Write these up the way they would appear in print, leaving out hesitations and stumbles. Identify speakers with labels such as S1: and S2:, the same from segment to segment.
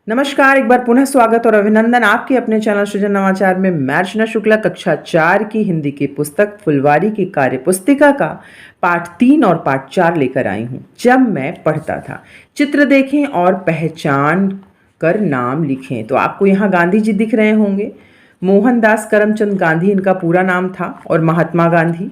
S1: नमस्कार, एक बार पुनः स्वागत और अभिनंदन आपके अपने चैनल सृजन नवाचार में। मैं अर्चना शुक्ला कक्षा 4 की हिंदी की पुस्तक फुलवारी की कार्य पुस्तिका का पाठ 3 और पाठ 4 लेकर आई हूँ। जब मैं पढ़ता था, चित्र देखें और पहचान कर नाम लिखें। तो आपको यहाँ गांधी जी दिख रहे होंगे। मोहनदास करमचंद गांधी इनका पूरा नाम था और महात्मा गांधी।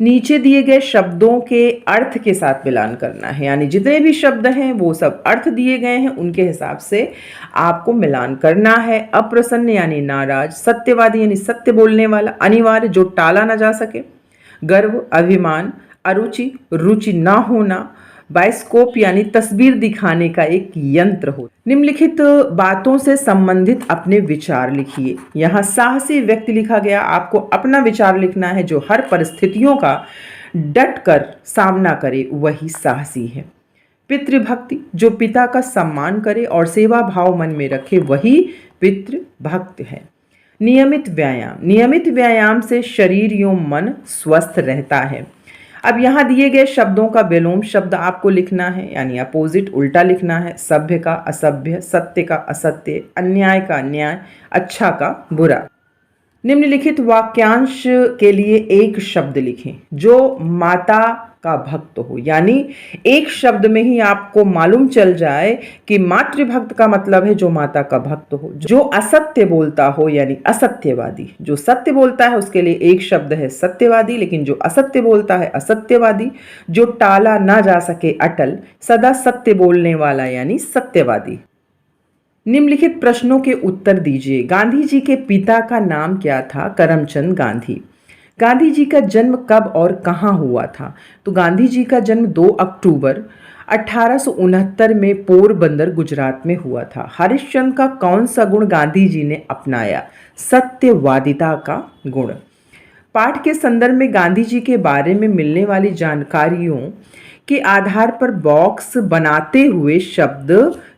S1: नीचे दिए गए शब्दों के अर्थ के साथ मिलान करना है, यानी जितने भी शब्द हैं वो सब अर्थ दिए गए हैं उनके हिसाब से आपको मिलान करना है। अप्रसन्न यानी नाराज, सत्यवादी यानी सत्य बोलने वाला, अनिवार्य जो टाला ना जा सके, गर्व, अभिमान, अरुचि, रुचि ना होना, बाइस्कोप यानी तस्वीर दिखाने का एक यंत्र हो। निम्नलिखित बातों से संबंधित अपने विचार लिखिए। यहाँ साहसी व्यक्ति लिखा गया, आपको अपना विचार लिखना है। जो हर परिस्थितियों का डट कर सामना करे वही साहसी है। पितृभक्ति, जो पिता का सम्मान करे और सेवा भाव मन में रखे वही पितृभक्त है। नियमित व्यायाम, नियमित व्यायाम से शरीर एवं मन स्वस्थ रहता है। अब यहाँ दिए गए शब्दों का विलोम शब्द आपको लिखना है, यानी अपोजिट उल्टा लिखना है। सभ्य का असभ्य, सत्य का असत्य, अन्याय का अन्याय, अच्छा का बुरा। निम्नलिखित वाक्यांश के लिए एक शब्द लिखें जो माता का भक्त हो, यानी एक शब्द में ही आपको मालूम चल जाए कि मातृभक्त का मतलब है जो माता का भक्त हो। जो असत्य बोलता हो यानी असत्यवादी। जो सत्य बोलता है उसके लिए एक शब्द है सत्यवादी, लेकिन जो असत्य बोलता है असत्यवादी। जो टाला ना जा सके अटल, सदा सत्य बोलने वाला यानी सत्यवादी। निम्नलिखित प्रश्नों के उत्तर दीजिए। गांधी जी के पिता का नाम क्या था? करमचंद गांधी। गांधी जी का जन्म कब और कहाँ हुआ था? तो गांधी जी का जन्म 2 अक्टूबर 1869 में पोरबंदर गुजरात में हुआ था। हरिश्चंद्र का कौन सा गुण गांधी जी ने अपनाया? सत्यवादिता का गुण। पाठ के संदर्भ में गांधी जी के बारे में मिलने वाली जानकारियों के आधार पर बॉक्स बनाते हुए शब्द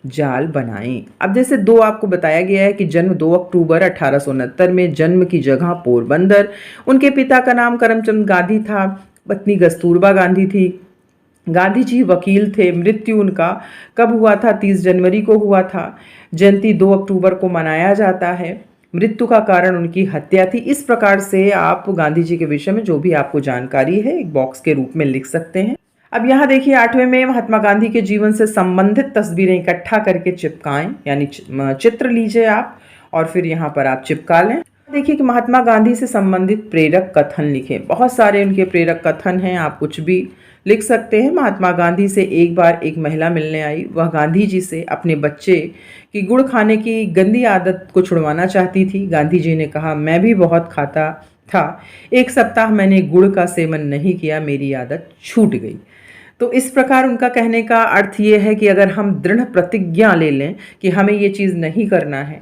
S1: जाल बनाएं। अब जैसे 2 आपको बताया गया है कि जन्म 2 अक्टूबर 1869 में, जन्म की जगह पोरबंदर। उनके पिता का नाम करमचंद गांधी था, पत्नी कस्तूरबा गांधी थी। गांधी जी वकील थे। मृत्यु उनका कब हुआ था? 30 जनवरी को हुआ था। जयंती 2 अक्टूबर को मनाया जाता है। मृत्यु का कारण उनकी हत्या थी। इस प्रकार से आप गांधी जी के विषय में जो भी आपको जानकारी है एक बॉक्स के रूप में लिख सकते हैं। अब यहाँ देखिए 8वें में महात्मा गांधी के जीवन से संबंधित तस्वीरें इकट्ठा करके चिपकाएं, यानी चित्र लीजिए आप और फिर यहाँ पर आप चिपका लें। देखिए कि महात्मा गांधी से संबंधित प्रेरक कथन लिखें। बहुत सारे उनके प्रेरक कथन हैं, आप कुछ भी लिख सकते हैं। महात्मा गांधी से एक बार एक महिला मिलने आई। वह गांधी जी से अपने बच्चे की गुड़ खाने की गंदी आदत को छुड़वाना चाहती थी। गांधी जी ने कहा, मैं भी बहुत खाता था, 1 सप्ताह मैंने गुड़ का सेवन नहीं किया, मेरी आदत छूट गई। तो इस प्रकार उनका कहने का अर्थ ये है कि अगर हम दृढ़ प्रतिज्ञा ले लें कि हमें ये चीज़ नहीं करना है,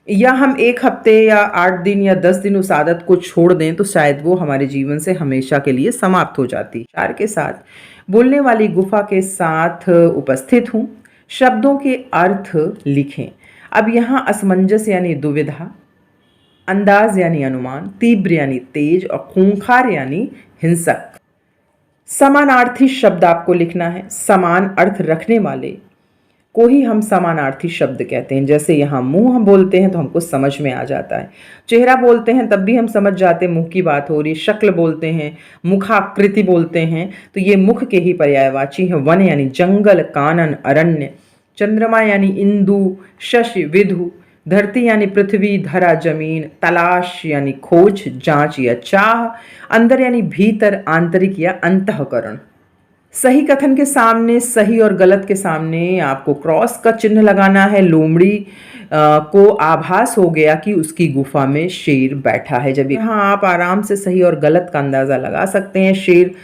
S1: या हम 1 हफ्ते या 8 दिन या 10 दिन उस आदत को छोड़ दें, तो शायद वो हमारे जीवन से हमेशा के लिए समाप्त हो जाती। विचार के साथ बोलने वाली गुफा के साथ उपस्थित हूँ। शब्दों के अर्थ लिखें। अब यहाँ असमंजस यानी दुविधा, अंदाज यानी अनुमान, तीव्र यानी तेज और खूंखार यानी हिंसक। समानार्थी शब्द आपको लिखना है। समान अर्थ रखने वाले को ही हम समानार्थी शब्द कहते हैं। जैसे यहाँ मुंह हम बोलते हैं तो हमको समझ में आ जाता है। चेहरा बोलते हैं तब भी हम समझ जाते हैं मुंह की बात हो रही। शक्ल बोलते हैं, मुखाकृति बोलते हैं तो ये मुख के ही पर्यायवाची हैं। वन यानी जंगल, कानन अरण्य, चंद्रमा यानी इंदु, शशि विधु, धरती यानी पृथ्वी, धरा जमीन, तलाश यानी खोज, जांच या चाह, अंदर यानी भीतर, आंतरिक या अंतःकरण। सही कथन के सामने, सही और गलत के सामने आपको क्रॉस का चिन्ह लगाना है। लोमड़ी को आभास हो गया कि उसकी गुफा में शेर बैठा है। जब यहाँ आप आराम से सही और गलत का अंदाजा लगा सकते हैं। शेर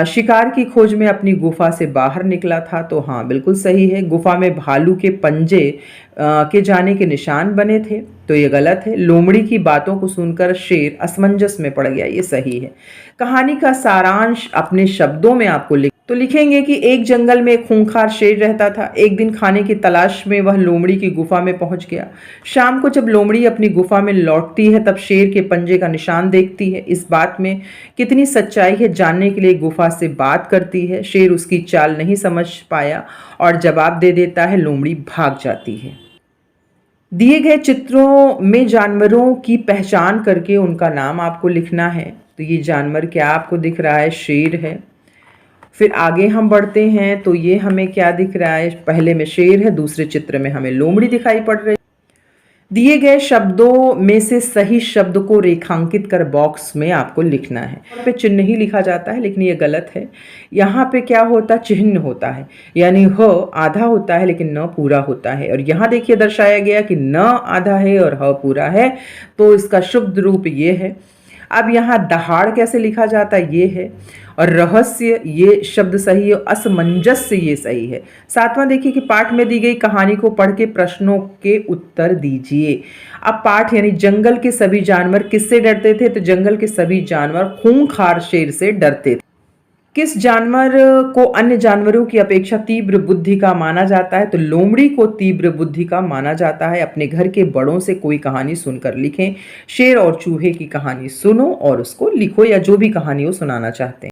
S1: शिकार की खोज में अपनी गुफा से बाहर निकला था, तो हाँ बिल्कुल सही है। गुफा में भालू के पंजे के जाने के निशान बने थे, तो ये गलत है। लोमड़ी की बातों को सुनकर शेर असमंजस में पड़ गया, ये सही है। कहानी का सारांश अपने शब्दों में आपको तो लिखेंगे कि एक जंगल में एक खूंखार शेर रहता था। एक दिन खाने की तलाश में वह लोमड़ी की गुफा में पहुंच गया। शाम को जब लोमड़ी अपनी गुफा में लौटती है तब शेर के पंजे का निशान देखती है। इस बात में कितनी सच्चाई है जानने के लिए गुफा से बात करती है। शेर उसकी चाल नहीं समझ पाया और जवाब दे देता है। लोमड़ी भाग जाती है। दिए गए चित्रों में जानवरों की पहचान करके उनका नाम आपको लिखना है। तो ये जानवर क्या आपको दिख रहा है? शेर है। फिर आगे हम बढ़ते हैं तो ये हमें क्या दिख रहा है? पहले में शेर है, दूसरे चित्र में हमें लोमड़ी दिखाई पड़ रही है। दिए गए शब्दों में से सही शब्द को रेखांकित कर बॉक्स में आपको लिखना है। यहाँ पे चिन्ह ही लिखा जाता है लेकिन ये गलत है। यहाँ पे क्या होता है? चिन्ह होता है, यानी ह आधा होता है लेकिन न पूरा होता है। और यहाँ देखिए दर्शाया गया कि न आधा है और ह पूरा है, तो इसका शुद्ध रूप ये है। अब यहाँ दहाड़ कैसे लिखा जाता है? ये है। और रहस्य ये शब्द सही है, असमंजस्य ये सही है। सातवां देखिए कि पाठ में दी गई कहानी को पढ़ के प्रश्नों के उत्तर दीजिए। अब पाठ यानी जंगल के सभी जानवर किससे डरते थे? तो जंगल के सभी जानवर खूंखार शेर से डरते थे। किस जानवर को अन्य जानवरों की अपेक्षा तीव्र बुद्धि का माना जाता है? तो लोमड़ी को तीव्र बुद्धि का माना जाता है। अपने घर के बड़ों से कोई कहानी सुनकर लिखें। शेर और चूहे की कहानी सुनो और उसको लिखो, या जो भी कहानी वो सुनाना चाहते हैं।